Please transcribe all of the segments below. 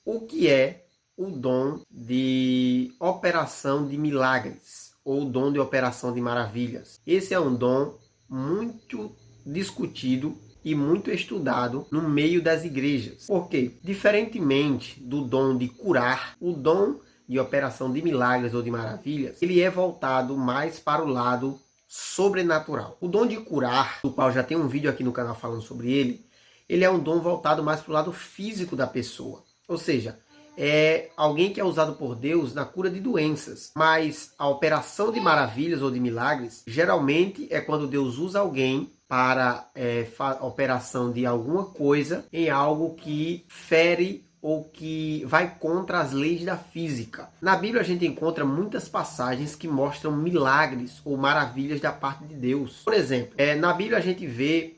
O que é o dom de operação de milagres ou dom de operação de maravilhas? Esse é um dom muito discutido e muito estudado no meio das igrejas. Por quê? Diferentemente do dom de curar, o dom de operação de milagres ou de maravilhas, ele é voltado mais para o lado sobrenatural. O dom de curar, do qual já tem um vídeo aqui no canal falando sobre ele é um dom voltado mais para o lado físico da pessoa. Ou seja, é alguém que é usado por Deus na cura de doenças. Mas a operação de maravilhas ou de milagres, geralmente é quando Deus usa alguém para a operação de alguma coisa em algo que fere ou que vai contra as leis da física. Na Bíblia a gente encontra muitas passagens que mostram milagres ou maravilhas da parte de Deus. Por exemplo, na Bíblia a gente vê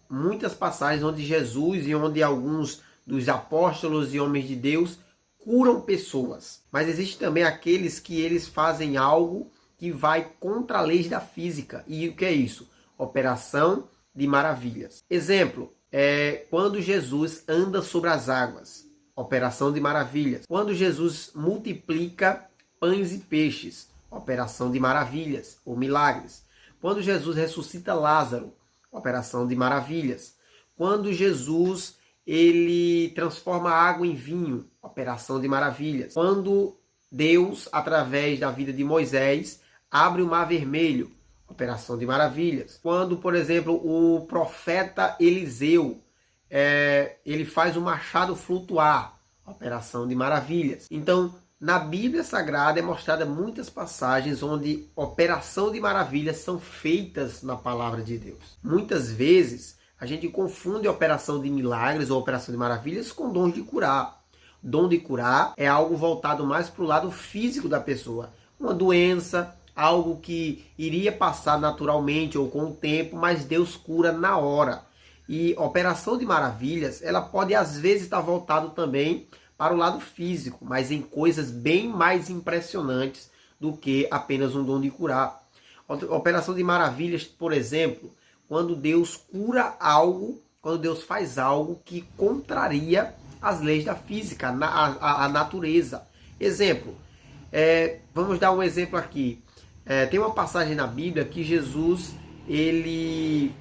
muitas passagens onde Jesus e onde alguns dos apóstolos e homens de Deus curam pessoas. Mas existe também aqueles que eles fazem algo que vai contra a lei da física. E o que é isso? Operação de maravilhas. Exemplo, quando Jesus anda sobre as águas. Operação de maravilhas. Quando Jesus multiplica pães e peixes. Operação de maravilhas ou milagres. Quando Jesus ressuscita Lázaro. Operação de maravilhas. Quando Jesus ele transforma água em vinho, operação de maravilhas. Quando Deus, através da vida de Moisés, abre o mar vermelho, operação de maravilhas. Quando, por exemplo, o profeta Eliseu, ele faz o machado flutuar, operação de maravilhas. Então, na Bíblia Sagrada é mostrada muitas passagens onde operação de maravilhas são feitas na palavra de Deus. Muitas vezes a gente confunde operação de milagres ou operação de maravilhas com dons de curar. Dom de curar é algo voltado mais para o lado físico da pessoa. Uma doença, algo que iria passar naturalmente ou com o tempo, mas Deus cura na hora. E operação de maravilhas, ela pode às vezes estar voltado também para o lado físico, mas em coisas bem mais impressionantes do que apenas um dom de curar. Operação de maravilhas, por exemplo, quando Deus cura algo, quando Deus faz algo que contraria as leis da física, a natureza. Exemplo, vamos dar um exemplo aqui. Tem uma passagem na Bíblia que Jesus ele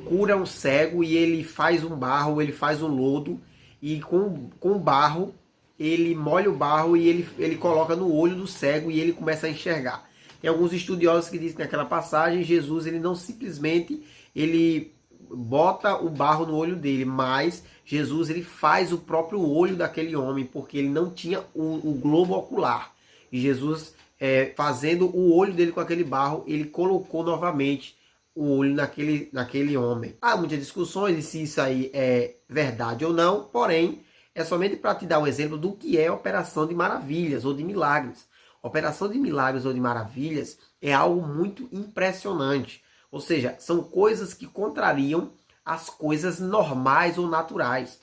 cura um cego e ele faz um barro, ele faz um lodo e com o barro ele molha o barro e ele coloca no olho do cego e ele começa a enxergar. Tem alguns estudiosos que dizem que naquela passagem Jesus ele não simplesmente ele bota o barro no olho dele, mas Jesus ele faz o próprio olho daquele homem, porque ele não tinha o globo ocular. E Jesus, fazendo o olho dele com aquele barro, ele colocou novamente o olho naquele homem. Há muitas discussões de se isso aí é verdade ou não, porém, é somente para te dar um exemplo do que é operação de maravilhas ou de milagres. Operação de milagres ou de maravilhas é algo muito impressionante. Ou seja, são coisas que contrariam as coisas normais ou naturais.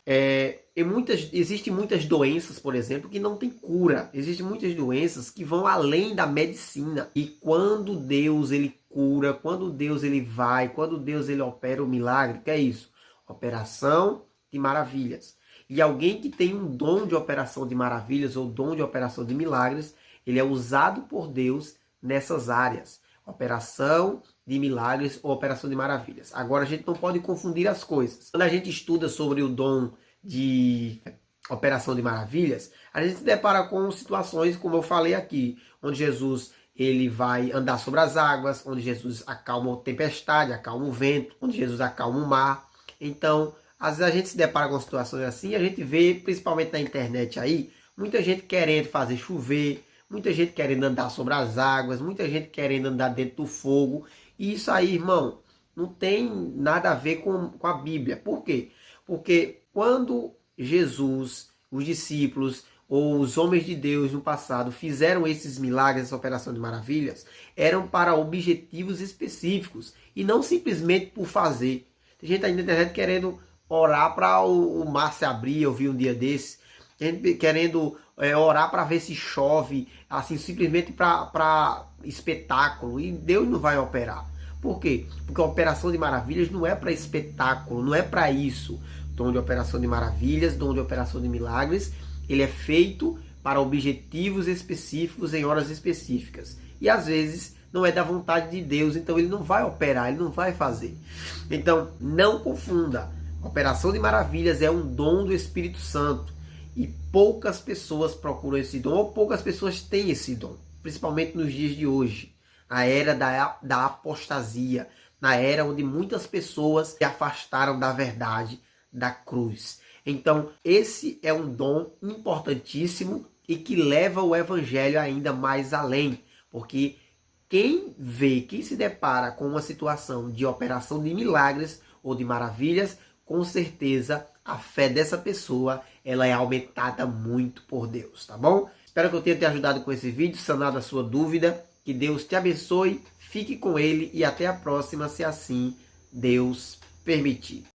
Existem muitas doenças, por exemplo, que não tem cura. Existem muitas doenças que vão além da medicina. E quando Deus ele cura, quando Deus ele quando Deus ele opera o milagre, que é isso? Operação de maravilhas. E alguém que tem um dom de operação de maravilhas ou dom de operação de milagres, ele é usado por Deus nessas áreas. Operação de milagres ou operação de maravilhas. Agora a gente não pode confundir as coisas. Quando a gente estuda sobre o dom de operação de maravilhas, a gente se depara com situações, como eu falei aqui, onde Jesus ele vai andar sobre as águas, onde Jesus acalma a tempestade, acalma o vento, onde Jesus acalma o mar. Então, às vezes a gente se depara com situações assim, a gente vê, principalmente na internet aí, muita gente querendo fazer chover, muita gente querendo andar sobre as águas, muita gente querendo andar dentro do fogo. E isso aí, irmão, não tem nada a ver com a Bíblia. Por quê? Porque quando Jesus, os discípulos ou os homens de Deus no passado fizeram esses milagres, essa operação de maravilhas, eram para objetivos específicos e não simplesmente por fazer. Tem gente aí na internet querendo orar para o mar se abrir, eu vi um dia desse. Gente querendo orar para ver se chove, assim, simplesmente para espetáculo. E Deus não vai operar. Por quê? Porque a operação de maravilhas não é para espetáculo, não é para isso. dom de operação de maravilhas, dom de operação de milagres, ele é feito para objetivos específicos em horas específicas. E às vezes não é da vontade de Deus, então ele não vai operar, ele não vai fazer. Então não confunda, operação de maravilhas é um dom do Espírito Santo e poucas pessoas procuram esse dom, ou poucas pessoas têm esse dom, principalmente nos dias de hoje, a era da apostasia, na era onde muitas pessoas se afastaram da verdade da cruz. Então esse é um dom importantíssimo e que leva o evangelho ainda mais além, porque quem se depara com uma situação de operação de milagres ou de maravilhas, com certeza a fé dessa pessoa ela é aumentada muito por Deus, tá bom? Espero que eu tenha te ajudado com esse vídeo, sanado a sua dúvida. Que Deus te abençoe, fique com Ele e até a próxima, se assim Deus permitir.